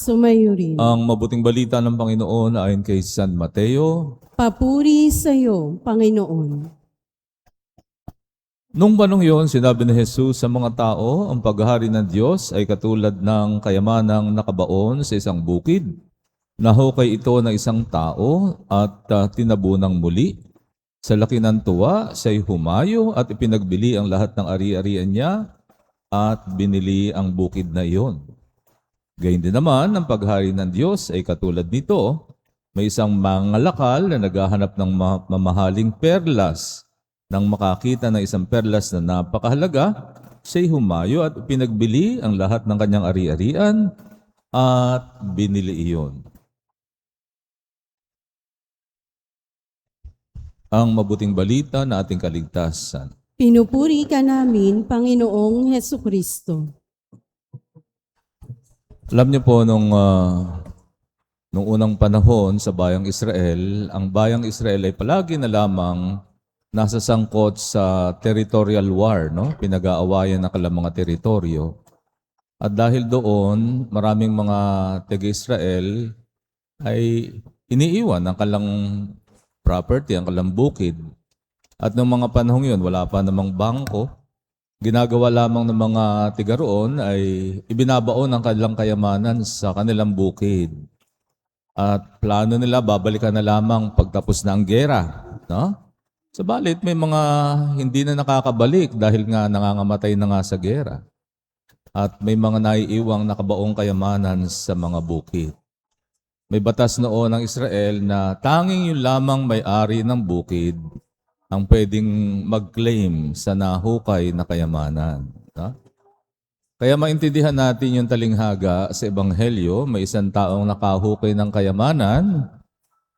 Sumayo rin. Ang mabuting balita ng Panginoon ayon kay San Mateo. Papuri sa iyo, Panginoon. Nung panong yon, sinabi ni Jesus sa mga tao, ang paghahari ng Diyos ay katulad ng kayamanang nakabaon sa isang bukid. Nahukay ito ng isang tao at tinabunang muli. Sa laki ng tuwa, siya'y humayo at ipinagbili ang lahat ng ari-arian niya at binili ang bukid na iyon. Gayun din naman, ang paghari ng Diyos ay katulad nito. May isang mangalakal na naghahanap ng mamahaling perlas. Nang makakita ng isang perlas na napakahalaga, siya'y humayo at pinagbili ang lahat ng kanyang ari-arian at binili iyon. Ang mabuting balita na ating kaligtasan. Pinupuri ka namin, Panginoong Hesukristo. Alam niyo po, nung unang panahon sa bayang Israel, ang bayang Israel ay palagi na lamang nasa sangkot sa territorial war, no? Pinag-aawayan ng kanilang mga teritoryo. At dahil doon, maraming mga taga-Israel ay iniiwan ang kanilang property, ang kanilang bukid. At noong mga panahong yun, wala pa namang bangko. Ginagawa lamang ng mga tiga roon ay ibinabaon ang kanilang kayamanan sa kanilang bukid. At plano nila, babalikan na lamang pagtapos ng gera. No? Subalit, may mga hindi na nakakabalik dahil nga nangangamatay na nga sa gera. At may mga naiiwang nakabaong kayamanan sa mga bukid. May batas noon ng Israel na tanging yun lamang may-ari ng bukid ang pwedeng mag-claim sa nahukay na kayamanan. No? Kaya maintindihan natin yung talinghaga sa Ebanghelyo, may isang taong nakahukay ng kayamanan,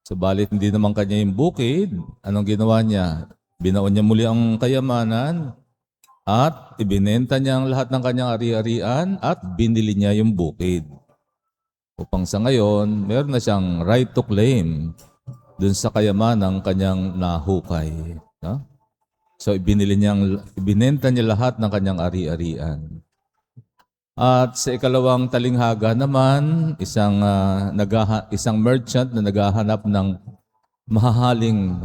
subalit hindi naman kanya yung bukid. Anong ginawa niya? Binaon niya muli ang kayamanan at ibinenta niya ang lahat ng kanyang ari-arian at binili niya yung bukid. Upang sa ngayon, meron na siyang right to claim dun sa kayamanang kanyang nahukay. No? So ibinenta niya lahat ng kanyang ari-arian. At sa ikalawang talinghaga naman, isang merchant na naghahanap ng mahahaling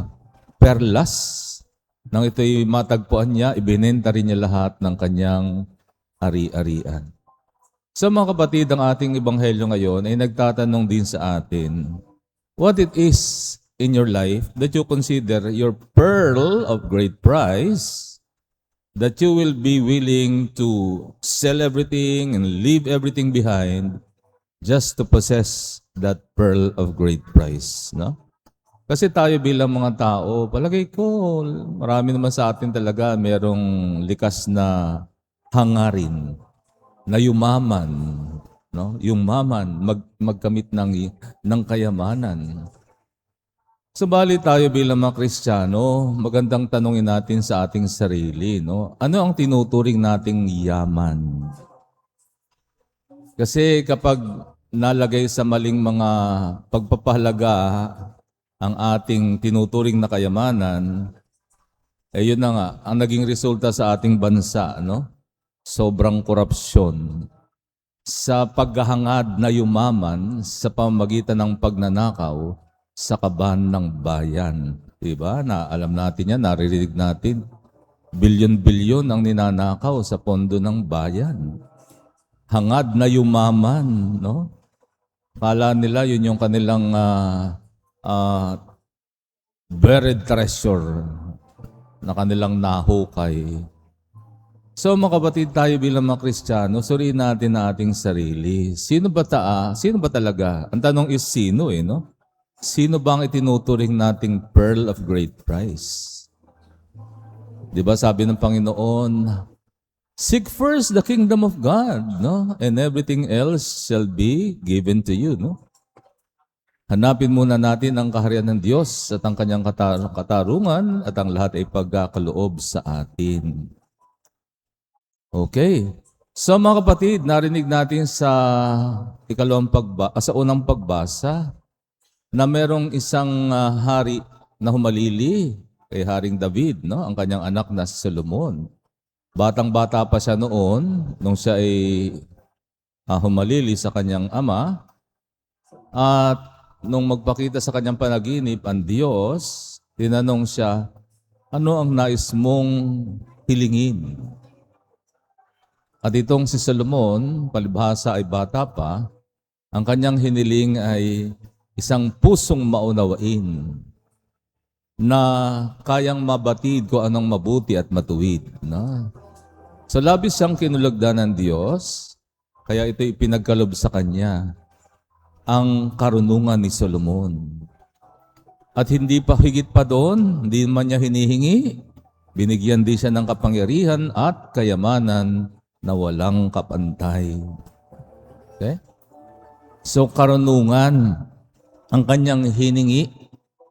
perlas. Nang ito'y matagpuan niya, ibinenta rin niya lahat ng kanyang ari-arian. So mga kapatid, ang ating ebanghelyo ngayon ay nagtatanong din sa atin, what it is in your life that you consider your pearl of great price, that you will be willing to sell everything and leave everything behind just to possess that pearl of great price. No? Kasi tayo bilang mga tao, palagay ko, marami naman sa atin talaga merong likas na hangarin na yumaman, no? Yumaman, magkamit ng kayamanan. Subalit tayo bilang mga Kristiyano, magandang tanungin natin sa ating sarili, no? Ano ang tinuturing nating yaman? Kasi kapag nalagay sa maling mga pagpapahalaga ang ating tinuturing na kayamanan, yun na nga, ang naging resulta sa ating bansa, no? Sobrang korupsyon. Sa paghahangad na yumaman sa pamamagitan ng pagnanakaw sa kaban ng bayan. Diba? Na alam natin yan, naririnig natin. Bilyon-bilyon ang ninanakaw sa pondo ng bayan. Hangad na yumaman, no? Kala nila yun yung kanilang buried treasure na kanilang nahukay. So mga kapatid, tayo bilang mga Kristiyano, suriin natin na ating sarili. Sino ba talaga? Ang tanong is sino no? Sino ba ang itinuturing nating pearl of great price? Di ba sabi ng Panginoon, seek first the kingdom of God, no? And everything else shall be given to you, no? Hanapin muna natin ang kaharian ng Diyos at ang kanyang katarungan at ang lahat ay pagkakaloob sa atin. Okay. So mga kapatid, narinig natin sa unang pagbasa na merong isang hari na humalili kay Haring David, no? Ang kanyang anak na si Solomon. Batang-bata pa siya noon, nung siya ay humalili sa kanyang ama, At nung magpakita sa kanyang panaginip ang Diyos, tinanong siya, ano ang nais mong hilingin? At itong si Solomon, palibhasa ay bata pa, ang kanyang hiniling ay isang pusong maunawain na kayang mabatid ko anong mabuti at matuwid. No? So labis siyang kinulagdan ng Diyos, kaya ito ipinagkalob sa kanya, ang karunungan ni Solomon. At hindi pa higit pa doon, hindi man niya hinihingi, binigyan din siya ng kapangyarihan at kayamanan na walang kapantay. Okay? So karunungan ang kanyang hiningi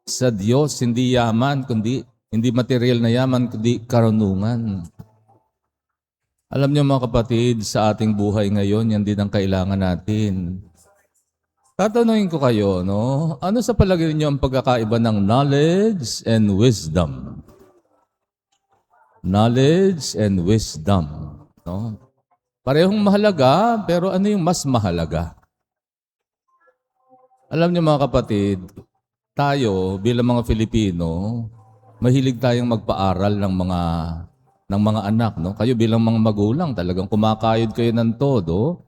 sa Diyos, hindi yaman, hindi material na yaman, kundi karunungan. Alam niyo mga kapatid, sa ating buhay ngayon, yan din ang kailangan natin. Tatanungin ko kayo, no? Ano sa palagay niyo ang pagkakaiba ng knowledge and wisdom? Knowledge and wisdom. No? Parehong mahalaga, pero ano yung mas mahalaga? Alam niyo mga kapatid, tayo bilang mga Filipino, mahilig tayong magpaaral ng mga anak, no? Kayo bilang mga magulang, talagang kumakayod kayo ng todo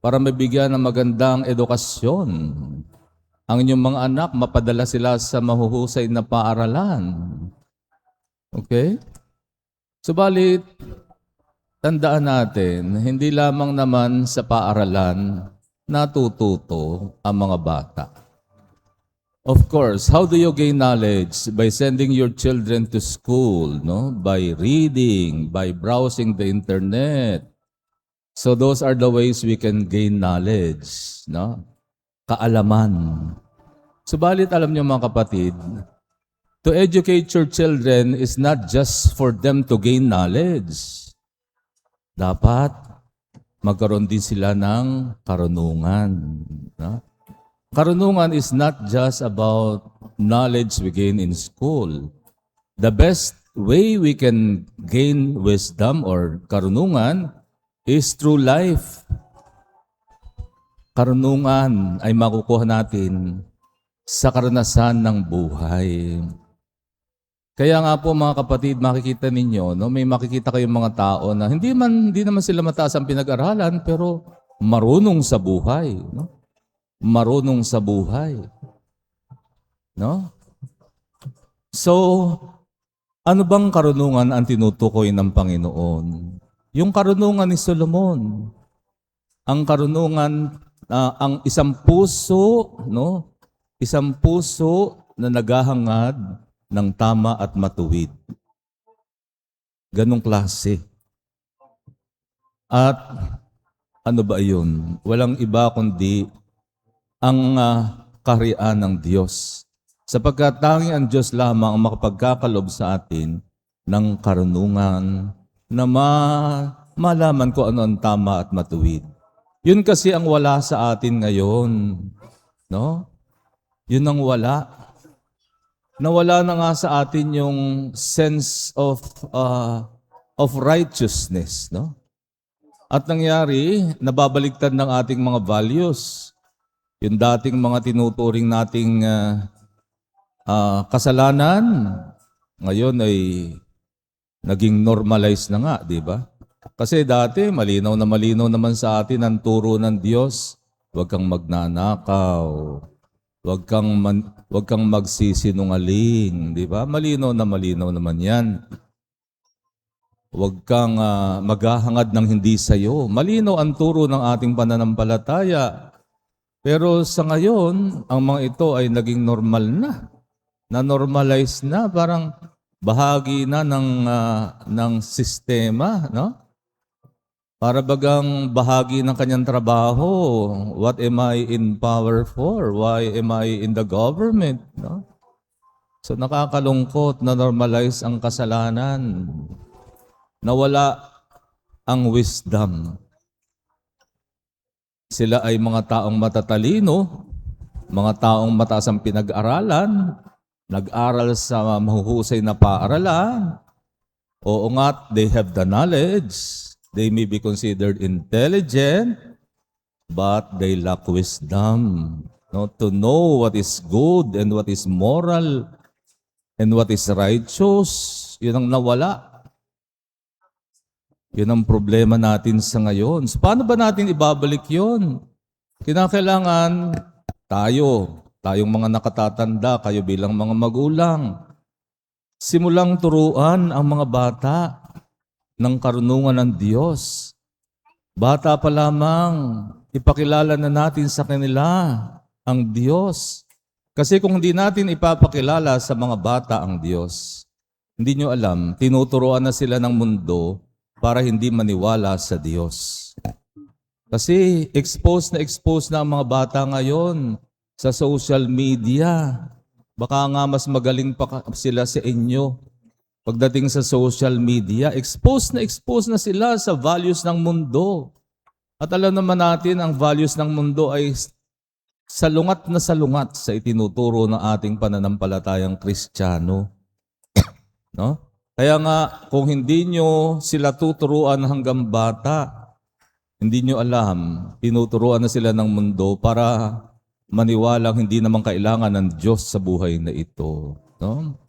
para mabigyan ng magandang edukasyon. Ang inyong mga anak, mapadala sila sa mahuhusay na paaralan. Okay? Subalit, tandaan natin, hindi lamang naman sa paaralan natututo ang mga bata. Of course, how do you gain knowledge? By sending your children to school, no? By reading, by browsing the internet. So those are the ways we can gain knowledge, no? Kaalaman. Subalit alam niyo mga kapatid, to educate your children is not just for them to gain knowledge. Dapat magkaroon din sila ng karunungan. No? Karunungan is not just about knowledge we gain in school. The best way we can gain wisdom or karunungan is through life. Karunungan ay makukuha natin sa karanasan ng buhay. Kaya nga po mga kapatid, makikita ninyo, no, may makikita kayong mga tao na hindi naman sila mataas ang pinag-aralan, pero marunong sa buhay. No? Marunong sa buhay. No? So, ano bang karunungan ang tinutukoy ng Panginoon? Yung karunungan ni Solomon. Ang karunungan, ang isang puso, no? Isang puso na naghahangad ng tama at matuwid. Ganong klase. At ano ba yun? Walang iba kundi ang kaharian ng Diyos. Sapagkat tanging ang Diyos lamang ang makapagkakalob sa atin ng karunungan na malaman ko ano ang tama at matuwid. Yun kasi ang wala sa atin ngayon. No? Yun ang wala. Nawala na nga sa atin yung sense of righteousness. No? At nangyari, nababaligtad ng ating mga values. Yung dating mga tinuturing nating kasalanan, ngayon ay naging normalized na nga, di ba? Kasi dati, malinaw naman sa atin ang turo ng Diyos. Huwag kang magnanakaw. Huwag kang magsisinungaling, di ba? Malinaw naman yan. Huwag kang maghahangad ng hindi sayo. Malinaw ang turo ng ating pananampalataya. Pero sa ngayon, ang mga ito ay naging normal na. Na-normalize na, parang bahagi na ng sistema, no? Para bagang bahagi ng kanyang trabaho. What am I in power for? Why am I in the government? No? So nakakalungkot na normalize ang kasalanan. Nawala ang wisdom. Sila ay mga taong matatalino, mga taong mataas ang pinag-aralan, nag-aral sa mahuhusay na paaralan. Oo nga, they have the knowledge. They may be considered intelligent, but they lack wisdom. no, to know what is good and what is moral and what is righteous. Yun ang nawala. Yun ang problema natin sa ngayon. So, paano ba natin ibabalik yun? Kinakailangan tayong mga nakatatanda, kayo bilang mga magulang, simulang turuan ang mga bata ng karunungan ng Diyos. Bata pa lamang, ipakilala na natin sa kanila ang Diyos. Kasi kung hindi natin ipapakilala sa mga bata ang Diyos, hindi nyo alam, tinuturuan na sila ng mundo para hindi maniwala sa Diyos. Kasi exposed na ang mga bata ngayon sa social media. Baka nga mas magaling pa sila sa inyo. Pagdating sa social media, exposed na sila sa values ng mundo. At alam naman natin, ang values ng mundo ay salungat sa itinuturo ng ating pananampalatayang Kristiyano. No? Kaya nga, kung hindi nyo sila tuturuan hanggang bata, hindi nyo alam, tinuturuan na sila ng mundo para maniwalang hindi naman kailangan ng Diyos sa buhay na ito. No?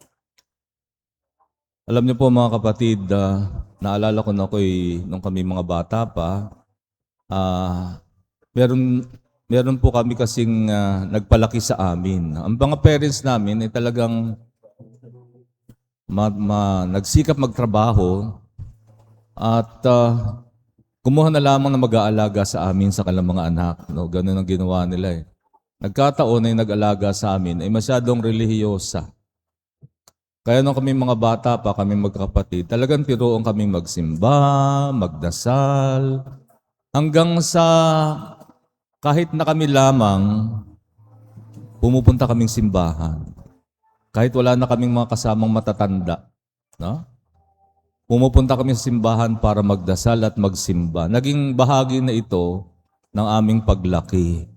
Alam niyo po mga kapatid, naalala ko na nung kami mga bata pa, meron po kami kasing nagpalaki sa amin. Ang mga parents namin ay talagang nagsikap magtrabaho at kumuha na lamang na mag-aalaga sa amin sa kanilang mga anak. No? Ganun ang ginawa nila eh. Nagkataon ay nag-alaga sa amin ay masyadong relihiyosa. Kaya nung kami mga bata pa, kami magkakapatid, talagang tiroon kaming magsimba, magdasal, hanggang sa kahit na kami lamang, pumupunta kaming simbahan. Kahit wala na kaming mga kasamang matatanda. No? Pumupunta kami sa simbahan para magdasal at magsimba. Naging bahagi na ito ng aming paglaki.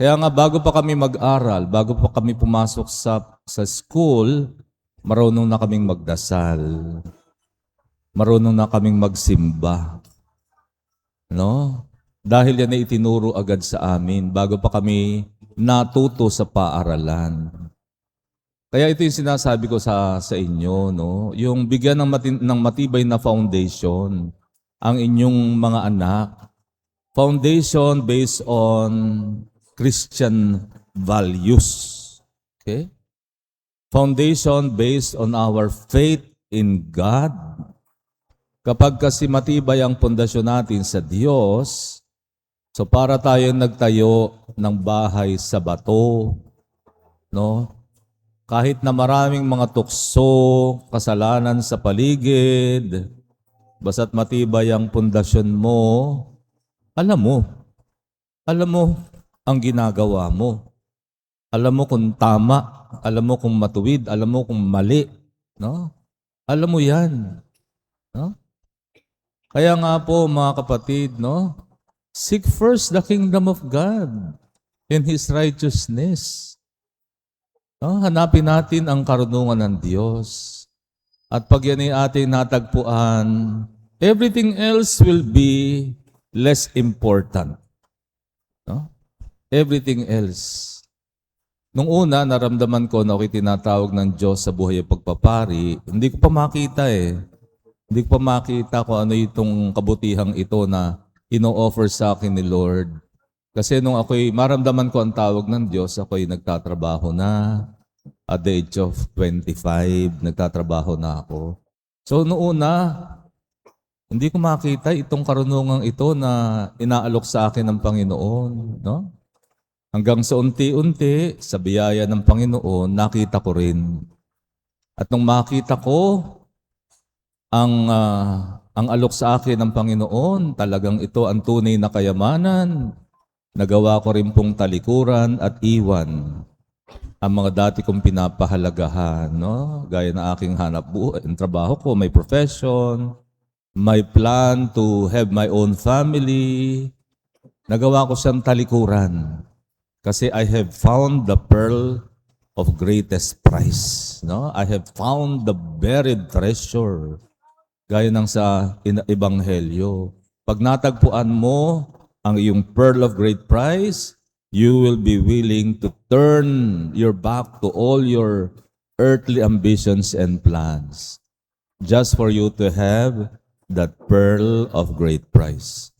Kaya nga bago pa kami mag-aral, bago pa kami pumasok sa school, marunong na kaming magdasal. Marunong na kaming magsimba. No? Dahil yan ay itinuro agad sa amin bago pa kami natuto sa paaralan. Kaya ito yung sinasabi ko sa inyo, no? Yung bigyan ng matibay na foundation ang inyong mga anak. Foundation based on Christian values. Okay? Foundation based on our faith in God. Kapag kasi matibay ang pundasyon natin sa Diyos, so para tayong nagtayo ng bahay sa bato, no? Kahit na maraming mga tukso, kasalanan sa paligid, basta't matibay ang pundasyon mo, alam mo ang ginagawa mo. Alam mo kung tama, alam mo kung matuwid, alam mo kung mali, no? Alam mo 'yan, no? Kaya nga po mga kapatid, no? Seek first the kingdom of God and His righteousness. No? Hanapin natin ang karunungan ng Diyos. At pag yan ay ating natagpuan, everything else will be less important. No? Everything else. Nung una, naramdaman ko na ako'y tinatawag ng Diyos sa buhay at pagpapari, hindi ko pa makita eh. Hindi ko pa makita kung ano itong kabutihang ito na ino-offer sa akin ni Lord. Kasi nung ako'y maramdaman ko ang tawag ng Diyos, ako'y nagtatrabaho na. At the age of 25, nagtatrabaho na ako. So noong una, hindi ko makita itong karunungang ito na inaalok sa akin ng Panginoon. No? Hanggang sa unti-unti, sa biyaya ng Panginoon, nakita ko rin. At nung makita ko ang alok sa akin ng Panginoon, talagang ito ang tunay na kayamanan. Nagawa ko rin pong talikuran at iwan ang mga dati kong pinapahalagahan, no? Gaya ng aking hanap buhay, ang trabaho ko, may profession, my plan to have my own family. Nagawa ko siyang talikuran kasi I have found the pearl of greatest price, no? I have found the buried treasure. Gaya ng sa Ebanghelyo. Pag natagpuan mo ang iyong pearl of great price, you will be willing to turn your back to all your earthly ambitions and plans just for you to have that pearl of great price.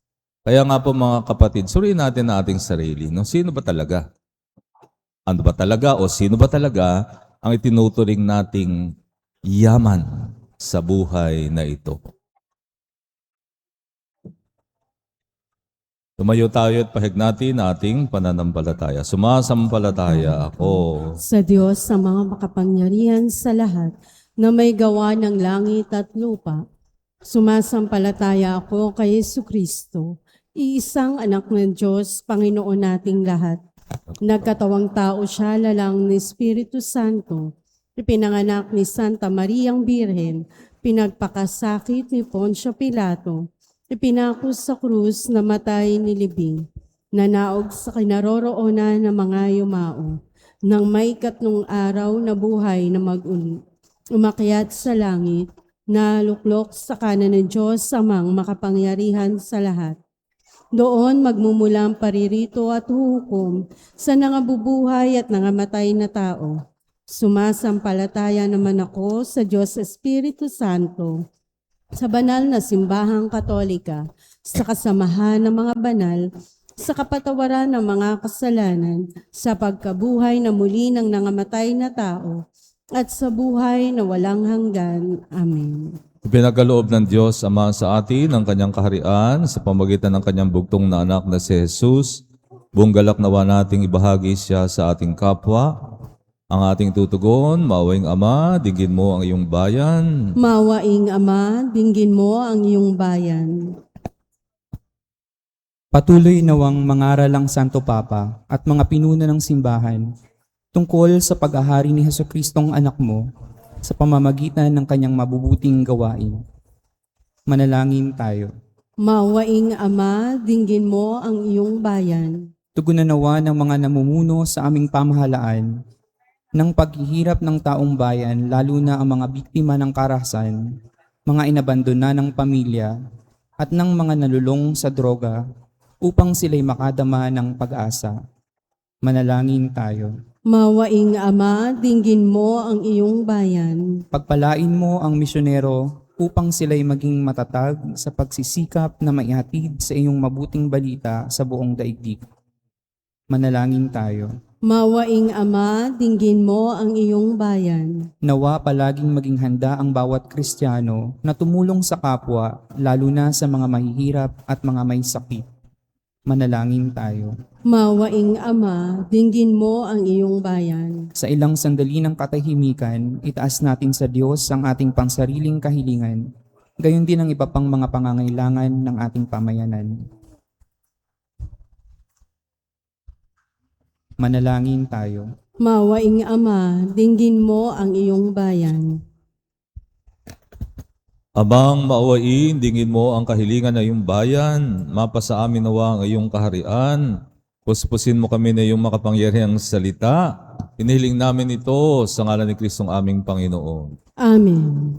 Kaya nga po mga kapatid, suriin natin ang ating sarili. No? Sino ba talaga? Ano ba talaga o sino ba talaga ang itinuturing nating yaman sa buhay na ito? Tumayo tayo at pahig natin ating pananampalataya. Sumasampalataya ako. Sa Diyos sa mga makapangyarihan sa lahat na may gawa ng langit at lupa, sumasampalataya ako kay Jesucristo, iisang anak ng Diyos, Panginoon nating lahat. Nagkatawang tao siya, lalang ni Espiritu Santo, ipinanganak ni Santa Mariang Birhen, pinagpakasakit ni Poncio Pilato, ipinako sa krus, namatay, nilibing, nanaog sa kinaroroonan ng mga yumao, nang may katlong araw na buhay na mag-uli, umakyat sa langit, naluklok sa kanan ng Diyos amang makapangyarihan sa lahat. Doon magmumula ang paririto at hukom sa nangabubuhay at nangamatay na tao. Sumasampalataya naman ako sa Diyos Espiritu Santo, sa banal na simbahang katolika, sa kasamahan ng mga banal, sa kapatawaran ng mga kasalanan, sa pagkabuhay na muli ng nangamatay na tao, at sa buhay na walang hanggan. Amen. Pinagkaloob ng Diyos Ama sa atin ang kanyang kaharian sa pamagitan ng kanyang bugtong na anak na si Jesus. Buong galak nawa nating ibahagi siya sa ating kapwa. Ang ating tutugon, Maawaing Ama, dinggin mo ang iyong bayan. Maawaing Ama, dinggin mo ang iyong bayan. Patuloy nawang mangaral ang Santo Papa at mga pinuno ng simbahan tungkol sa pag-ahari ni Jesucristong anak mo sa pamamagitan ng kanyang mabubuting gawain. Manalangin tayo. Maawaing Ama, dinggin mo ang iyong bayan. Tugunan nawa ng mga namumuno sa aming pamahalaan ng paghihirap ng taong bayan, lalo na ang mga biktima ng karahasan, mga inabandona ng pamilya, at ng mga nalulong sa droga upang sila'y makadama ng pag-asa. Manalangin tayo. Maawaing Ama, dinggin mo ang iyong bayan. Pagpalain mo ang misyonero upang sila'y maging matatag sa pagsisikap na maihatid sa iyong mabuting balita sa buong daigdig. Manalangin tayo. Maawaing Ama, dinggin mo ang iyong bayan. Nawa palaging maging handa ang bawat Kristiyano na tumulong sa kapwa, lalo na sa mga mahihirap at mga may sakit. Manalangin tayo. Maawaing Ama, dinggin mo ang iyong bayan. Sa ilang sandali ng katahimikan, itaas natin sa Diyos ang ating pangsariling kahilingan, gayon din ang iba pang mga pangangailangan ng ating pamayanan. Manalangin tayo. Maawaing Ama, dinggin mo ang iyong bayan. Abang maawain, dingin mo ang kahilingan ng iyong bayan. Mapasa amin nawa ang iyong kaharian. Puspusin mo kami na iyong makapangyarihang salita. Inihiling namin ito sa ngalan ni Kristong aming Panginoon. Amen.